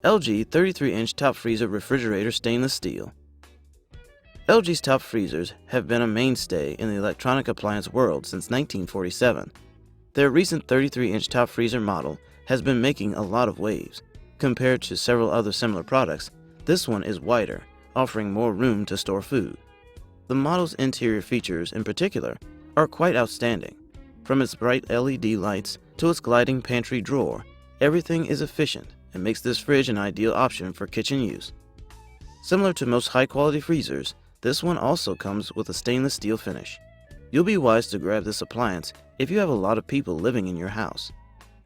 LG 33-inch top freezer refrigerator stainless steel. LG's top freezers have been a mainstay in the electronic appliance world since 1947. Their recent 33-inch top freezer model has been making a lot of waves. Compared to several other similar products, this one is wider, offering more room to store food. The model's interior features, in particular, are quite outstanding. From its bright LED lights to its gliding pantry drawer, everything is efficient and makes this fridge an ideal option for kitchen use. Similar to most high-quality freezers, this one also comes with a stainless steel finish. You'll be wise to grab this appliance if you have a lot of people living in your house.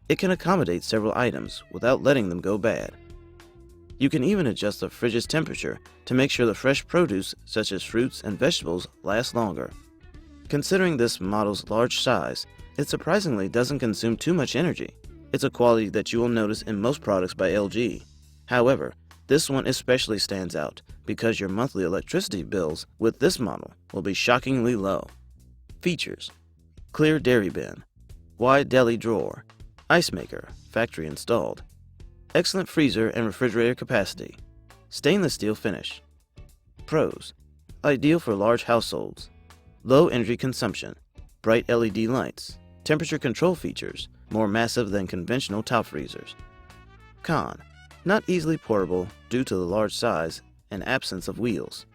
It can accommodate several items without letting them go bad. You can even adjust the fridge's temperature to make sure the fresh produce, such as fruits and vegetables, last longer. Considering this model's large size, it surprisingly doesn't consume too much energy. It's a quality that you will notice in most products by LG. However, this one especially stands out because your monthly electricity bills with this model will be shockingly low. Features: clear dairy bin, wide deli drawer, ice maker, factory installed, excellent freezer and refrigerator capacity, stainless steel finish. Pros: ideal for large households, low energy consumption, bright LED lights, temperature control features, more massive than conventional top freezers. Con: not easily portable due to the large size and absence of wheels.